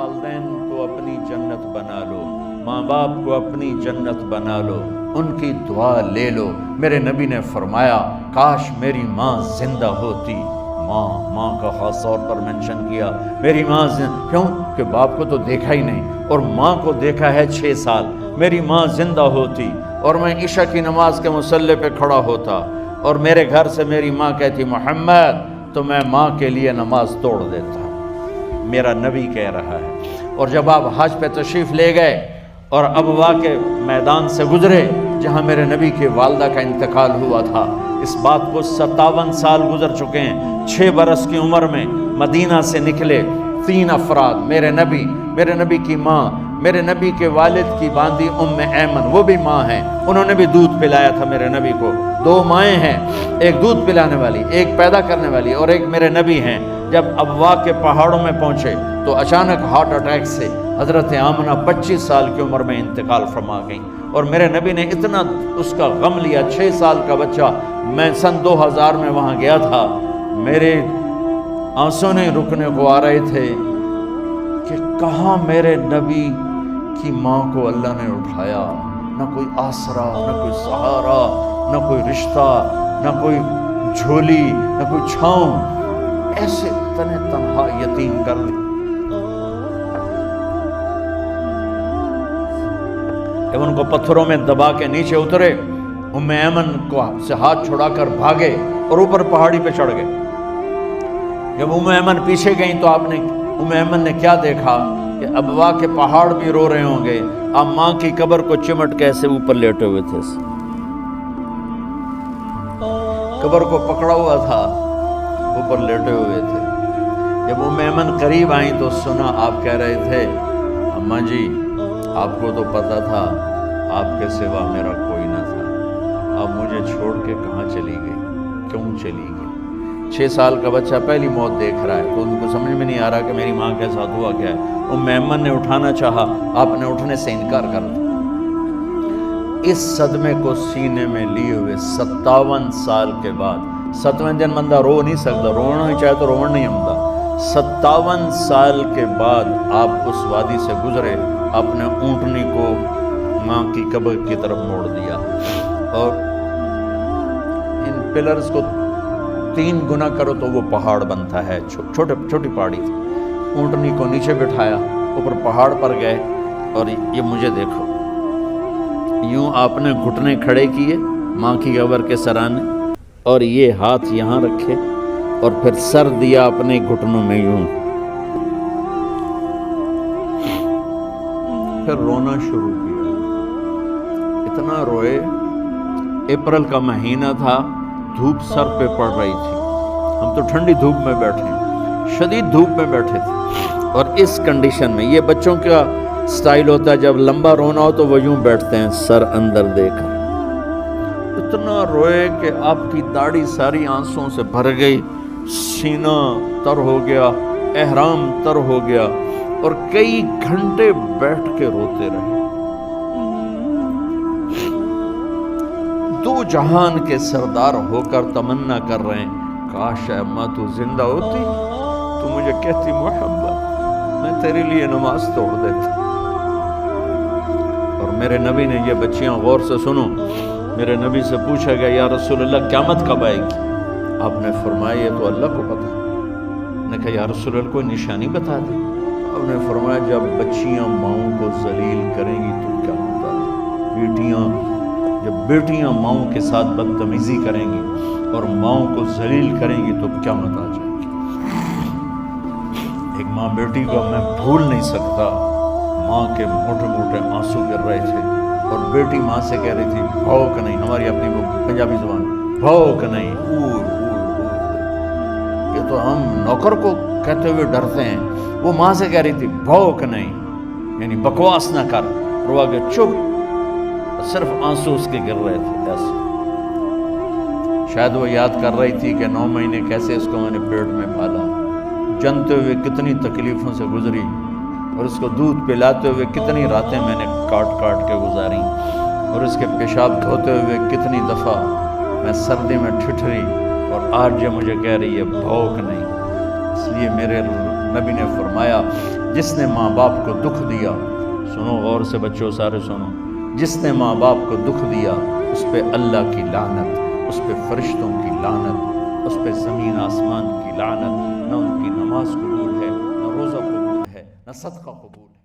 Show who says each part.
Speaker 1: والدین کو اپنی جنت بنا لو، ماں باپ کو اپنی جنت بنا لو، ان کی دعا لے لو۔ میرے نبی نے فرمایا کاش میری ماں زندہ ہوتی۔ ماں کا خاص طور پر منشن کیا، میری ماں کیوں کہ باپ کو تو دیکھا ہی نہیں اور ماں کو دیکھا ہے 6 سال۔ میری ماں زندہ ہوتی اور میں عشاء کی نماز کے مصلی پہ کھڑا ہوتا اور میرے گھر سے میری ماں کہتی محمد، تو میں ماں کے لیے نماز توڑ دیتا۔ میرا نبی کہہ رہا ہے۔ اور جب آپ حج پہ تشریف لے گئے اور ابوا کے میدان سے گزرے جہاں میرے نبی کی والدہ کا انتقال ہوا تھا، اس بات کو 57 سال گزر چکے ہیں۔ 6 برس کی عمر میں مدینہ سے نکلے 3 افراد، میرے نبی کی ماں، میرے نبی کے والد کی باندی ایمن، وہ بھی ماں ہیں، انہوں نے بھی دودھ پلایا تھا میرے نبی کو۔ 2 مائیں ہیں، ایک دودھ پلانے والی، ایک پیدا کرنے والی، اور ایک میرے نبی ہیں۔ جب ابوا کے پہاڑوں میں پہنچے تو اچانک ہارٹ اٹیک سے حضرت آمنہ 25 سال کی عمر میں انتقال فرما گئیں، اور میرے نبی نے اتنا اس کا غم لیا۔ 6 سال کا بچہ، میں سن 2000 میں وہاں گیا تھا، میرے آنسوں نہیں رکنے کو آ رہے تھے کہ کہاں میرے نبی کی ماں کو اللہ نے اٹھایا، نہ کوئی آسرا، نہ کوئی سہارا، نہ کوئی رشتہ، نہ کوئی جھولی، نہ کوئی چھاؤں، ایسے تنہا یتیم کر دی۔ جب ان کو پتھروں میں دبا کے نیچے اترے، ایمن کو سے ہاتھ چھڑا کر بھاگے اور اوپر پہاڑی پہ چڑھ گئے۔ جب ایمن پیچھے گئیں تو ایمن نے کیا دیکھا کہ ابوا کے پہاڑ بھی رو رہے ہوں گے، اب ماں کی قبر کو چمٹ کے ایسے اوپر لیٹے ہوئے تھے، قبر کو پکڑا ہوا تھا، اوپر لیٹے ہوئے تھے۔ جب ایمن قریب آئیں تو سنا آپ کہہ رہے تھے اماں جی، آپ کو تو پتا تھا آپ کے سوا میرا کوئی نہ تھا، اب مجھے چھوڑ کے کہاں چلی گئی، کیوں چلی گئی؟ 6 سال کا بچہ پہلی موت دیکھ رہا ہے تو ان کو سمجھ میں نہیں آ رہا کہ میری ماں کے ساتھ ہوا کیا ہے۔ ایمن نے اٹھانا چاہا، آپ نے اٹھنے سے انکار کر دیا۔ اس صدمے کو سینے میں لیے ہوئے 57 سال کے بعد، 7ویں دن بندہ رو نہیں سکتا، رونا ہی چاہے تو رونا نہیں آتا۔ 57 سال کے بعد آپ اس وادی سے گزرے، اپنے اونٹنی کو ماں کی قبر کی طرف موڑ دیا، اور ان پلرز کو 3 گنا کرو تو وہ پہاڑ بنتا ہے، چھوٹی پہاڑی تھی۔ اونٹنی کو نیچے بٹھایا، اوپر پہاڑ پر گئے، اور یہ مجھے دیکھو، یوں آپ نے گھٹنے کھڑے کیے ماں کی قبر کے سرانے، اور یہ ہاتھ یہاں رکھے اور پھر سر دیا اپنے گھٹنوں میں یوں، پھر رونا شروع کیا۔ اتنا روئے، اپریل کا مہینہ تھا، دھوپ سر پہ پڑ رہی تھی، ہم تو ٹھنڈی دھوپ میں بیٹھے، شدید دھوپ میں بیٹھے تھے، اور اس کنڈیشن میں یہ بچوں کا سٹائل ہوتا ہے، جب لمبا رونا ہو تو وہ یوں بیٹھتے ہیں سر اندر دے کر۔ اتنا روئے کہ آپ کی داڑھی ساری آنسوں سے بھر گئی، سینہ تر ہو گیا، احرام تر ہو گیا، اور کئی گھنٹے بیٹھ کے روتے رہے۔ 2 جہان کے سردار ہو کر تمنا کر رہے ہیں کاش اے ماں تو زندہ ہوتی، تو مجھے کہتی محمد، میں تیرے لیے نماز توڑ دیتا۔ اور میرے نبی نے یہ بچیاں غور سے سنو، میرے نبی سے پوچھا گیا یا رسول اللہ قیامت کب آئے گی؟ آپ نے فرمایا یہ تو اللہ کو پتہ۔ نے کہا یا رسول اللہ کوئی نشانی بتا دیں۔ آپ نے فرمایا جب بچیاں ماؤں کو ذلیل کریں گی تو کیا ہوتا ہے؟ جب بیٹیاں ماؤں کے ساتھ بدتمیزی کریں گی اور ماؤں کو ذلیل کریں گی تو قیامت آ جائے گی۔ ایک ماں بیٹی کو میں بھول نہیں سکتا، ماں کے موٹے موٹے آنسو گر رہے تھے، اور بیٹی ماں سے کہہ رہی تھی بھوک نہیں، ہماری اپنی وہ پنجابی زبان، بھوک نہیں، یہ تو ہم نوکر کو کہتے ہوئے ڈرتے ہیں، وہ ماں سے کہہ رہی تھی بھوک نہیں، یعنی بکواس نہ کر، رو کے چپ، صرف آنسو اس کے گر رہے تھے ایسے۔ شاید وہ یاد کر رہی تھی کہ 9 مہینے کیسے اس کو میں نے پیٹ میں پالا، جنتے ہوئے کتنی تکلیفوں سے گزری، اور اس کو دودھ پلاتے ہوئے کتنی راتیں میں نے کاٹ کاٹ کے گزاری، اور اس کے پیشاب دھوتے ہوئے کتنی دفعہ میں سردی میں ٹھٹھری، اور آج یہ مجھے کہہ رہی ہے بھوک نہیں۔ اس لیے میرے نبی نے فرمایا جس نے ماں باپ کو دکھ دیا، سنو غور سے بچوں سارے سنو، جس نے ماں باپ کو دکھ دیا اس پہ اللہ کی لعنت، اس پہ فرشتوں کی لعنت، اس پہ زمین آسمان کی لعنت، نہ ان کی نماز قبول ہے، نہ روزہ قبول ہے، نہ صدقہ قبول ہے۔